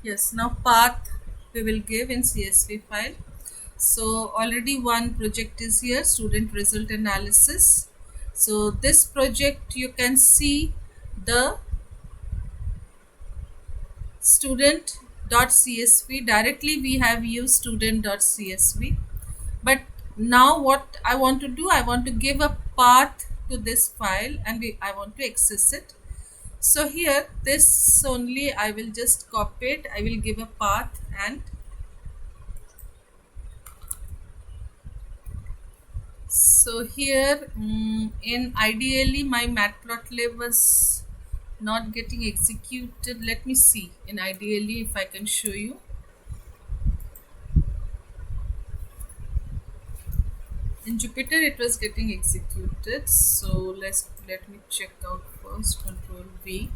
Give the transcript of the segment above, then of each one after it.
Yes, now path we will give in CSV file. So already one project is here, student result analysis. So this project you can see the student.csv. Directly we have used student.csv. But now what I want to do, I want to give a path to this file and I want to access it. So here this only I will just copy it. I will give a path and so here in ideally my matplotlib was not getting executed. Let me see in ideally if I can show you. In Jupyter it was getting executed, so let me check out first. Control V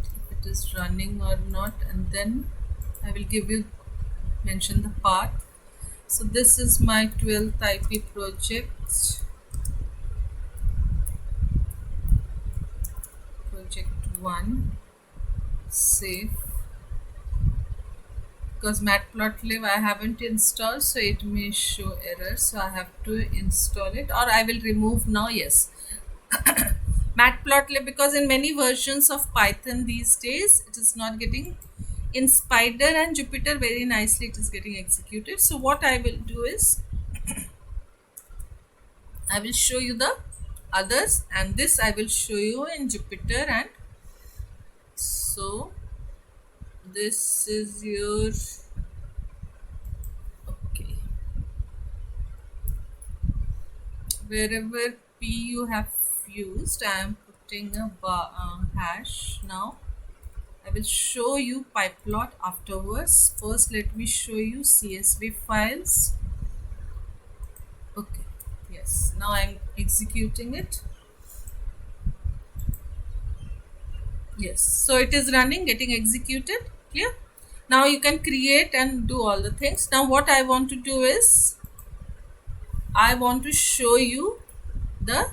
if it is running or not, and then I will give you mention the path. So this is my 12th IP project, project 1, save. Because matplotlib I haven't installed, so it may show error, so I have to install it, or I will remove now. Yes, matplotlib, because in many versions of Python these days it is not getting, in Spider and Jupyter very nicely it is getting executed. So what I will do is I will show you the others, and this I will show you in Jupyter. And so this is your okay, wherever p you have used, I am putting a hash. Now I will show you pyplot afterwards. First let me show you CSV files. Okay, yes, now I'm executing it. Yes, so it is running, getting executed. Clear? Now you can create and do all the things. Now what I want to do is I want to show you the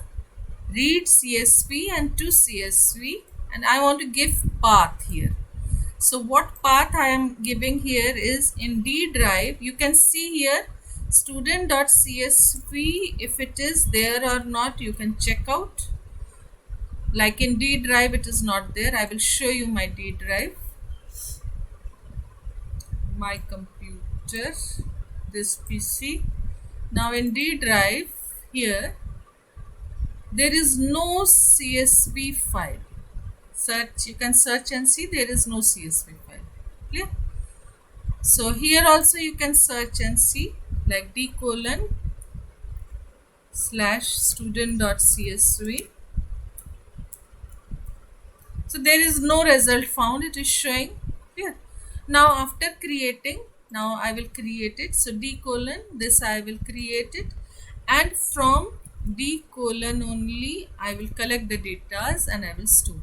read CSV and to CSV, and I want to give path here. So what path I am giving here is in D drive. You can see here student.csv. If it is there or not, you can check out. Like in D drive it is not there. I will show you my D drive, my computer, this PC. Now in D drive here there is no CSV file. Search, you can search and see there is no CSV file. Clear? So here also you can search and see like d:/student.csv. So there is no result found, it is showing here. Now after creating, now I will create it. So d:, this I will create it, and from d: only I will collect the data and I will store.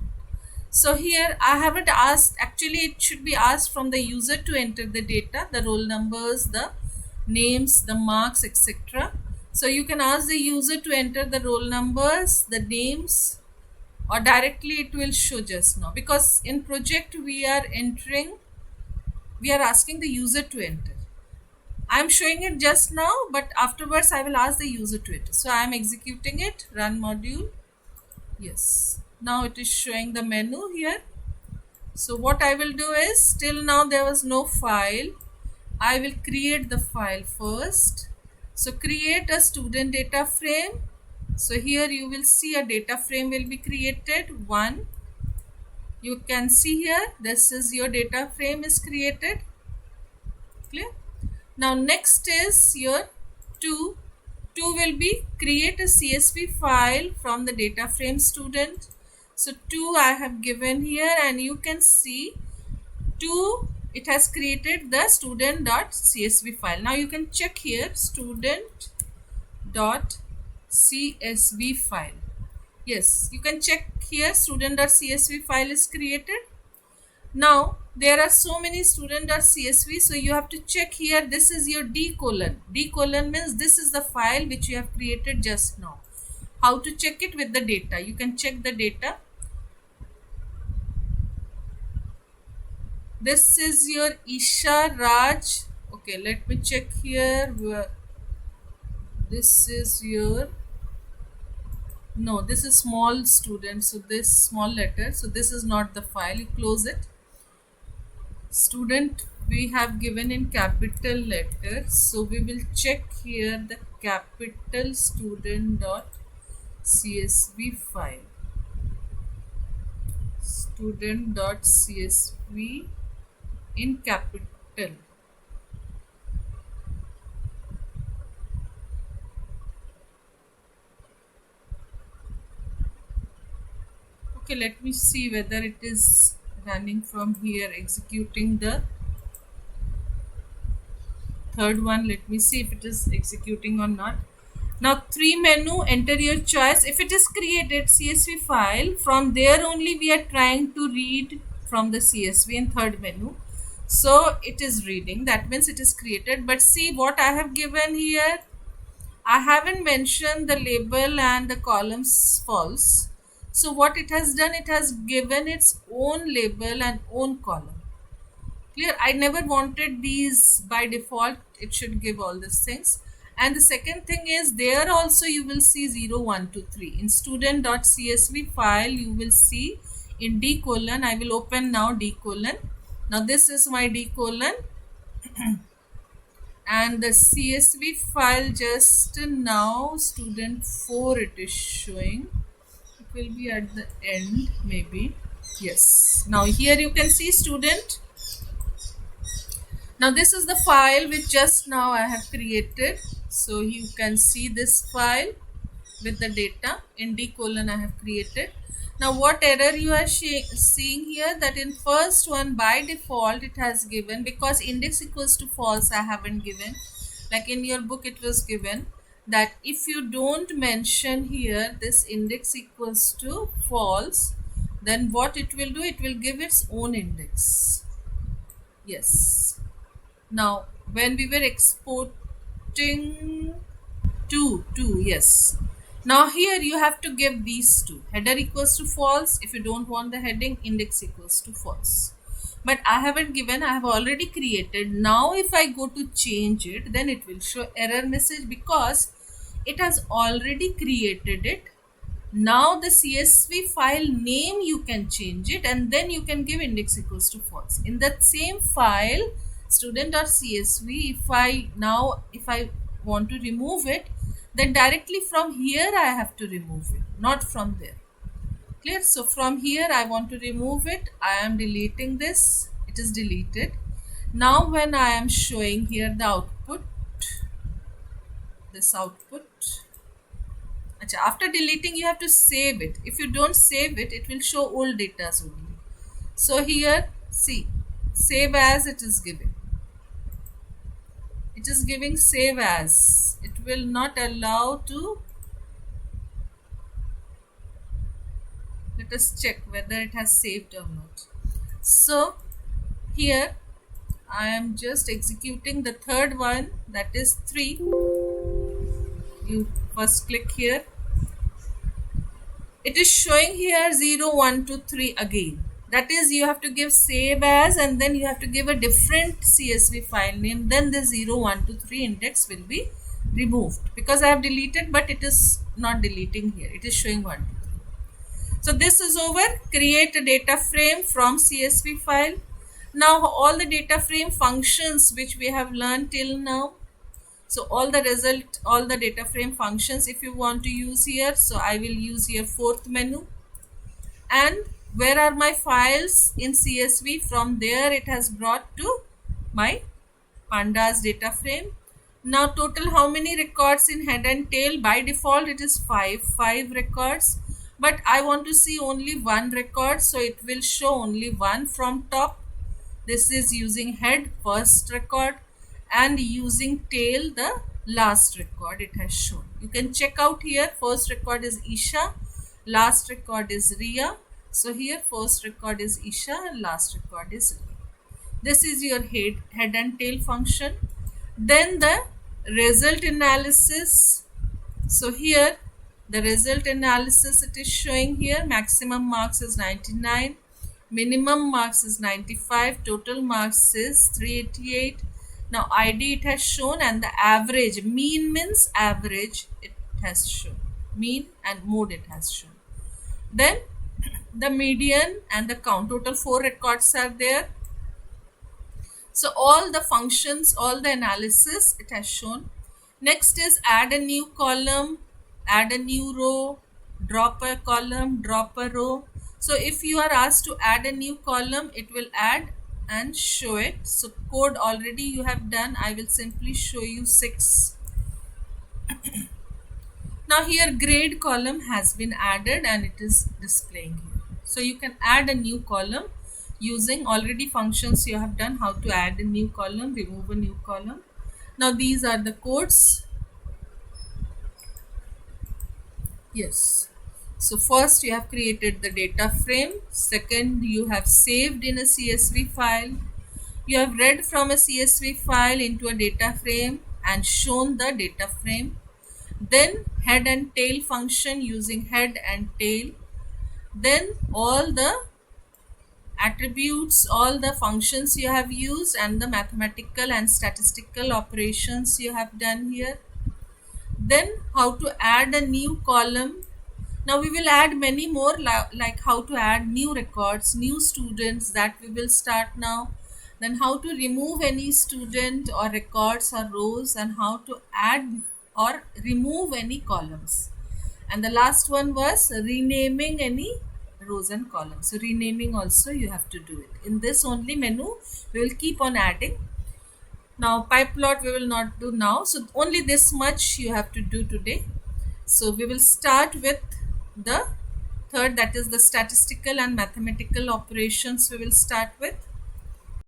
So here I haven't asked, actually it should be asked from the user to enter the data, the roll numbers, the names, the marks, etc. So you can ask the user to enter the roll numbers, the names, or directly it will show just now, because in project we are asking the user to enter. I am showing it just now, but afterwards I will ask the user to enter. So I am executing it, run module. Yes, now it is showing the menu here. So what I will do is, till now there was no file, I will create the file first. So create a student data frame. So here you will see a data frame will be created, 1. You can see here, this is your data frame is created. Clear? Now next is your 2. 2 will be create a CSV file from the data frame student. So 2 I have given here, and you can see 2, it has created the student.csv file. Now you can check here student.csv file. Yes, you can check here student.csv file is created. Now there are so many student.csv, so you have to check here, this is your d:. D:, means this is the file which you have created just now. How to check it? With the data. You can check the data This is your Isha Raj. Okay, let me check here. This is your, no, this is small student, so this small letter, so this is not the file. You close it. Student we have given in capital letters, so we will check here the capital student dot csv file, student dot csv in capital. Okay, let me see whether it is running from here, executing the third one. Let me see if it is executing or not. Now 3 menu, enter your choice. If it is created CSV file, from there only we are trying to read from the CSV in third menu. So it is reading, that means it is created. But see what I have given here, I haven't mentioned the label and the columns false. So what it has done, it has given its own label and own column. Clear? I never wanted these by default. It should give all these things. And the second thing is, there also you will see 0, 1, 2, 3. In student.csv file, you will see in D colon. I will open now D colon. Now this is my D colon. And the CSV file just now, student 4 it is showing. It will be at the end maybe. Yes. Now here you can see student. Now this is the file which just now I have created. So you can see this file with the data in D colon I have created. Now what error you are seeing here, that in first one by default it has given, because index equals to false I haven't given, like in your book it was given that if you don't mention here this index equals to false, then what it will do, it will give its own index. Yes. Now when we were exporting two, yes. Now here you have to give these two. Header equals to false. If you don't want the heading, index equals to false. But I haven't given, I have already created. Now if I go to change it, then it will show error message because it has already created it. Now the CSV file name you can change it, and then you can give index equals to false. In that same file, student.csv, if I want to remove it, then directly from here I have to remove it, not from there. Clear? So from here I want to remove it. I am deleting this. It is deleted. Now when I am showing here the output, this output, after deleting you have to save it. If you don't save it, it will show old data only. So here see, save as it is giving. It is giving save as. It will not allow to. Let us check whether it has saved or not. So here I am just executing the third one, that is 3. You first click here. It is showing here 0, 1, 2, 3 again. That is, you have to give save as, and then you have to give a different CSV file name. Then the 0, 1, 2, 3 index will be removed, because I have deleted, but it is not deleting here. It is showing 1, 2, 3. So this is over. Create a data frame from CSV file. Now all the data frame functions which we have learned till now. So all the data frame functions if you want to use here. So I will use here fourth menu. And where are my files in CSV? From there it has brought to my pandas data frame. Now total how many records in head and tail? By default it is 5 records, but I want to see only one record, so it will show only one from top. This is using head, first record, and using tail, the last record it has shown. You can check out here. First record is Isha, last record is Ria. So here first record is Isha and last record is Ria. This is your head and tail function. Then the result analysis. So here the result analysis it is showing here. Maximum marks is 99. Minimum marks is 95, total marks is 388. Now ID it has shown, and the average, mean means average, it has shown. Mean and mode it has shown. Then the median and the count, total 4 records are there. So all the functions, all the analysis it has shown. Next is add a new column, add a new row, drop a column, drop a row. So if you are asked to add a new column, it will add and show it. So code already you have done. I will simply show you 6. Now here grade column has been added and it is displaying here. So you can add a new column using already functions you have done, how to add a new column, remove a new column. Now these are the codes. Yes. So first you have created the data frame. Second, you have saved in a CSV file. You have read from a CSV file into a data frame and shown the data frame. Then head and tail function using head and tail. Then all the attributes, all the functions you have used, and the mathematical and statistical operations you have done here. Then how to add a new column. Now we will add many more, like how to add new records, new students, that we will start now. Then how to remove any student or records or rows, and how to add or remove any columns. And the last one was renaming any rows and columns. So renaming also you have to do it. In this only menu we will keep on adding. Now pipe plot we will not do now. So only this much you have to do today. So we will start with the third, that is the statistical and mathematical operations we will start with.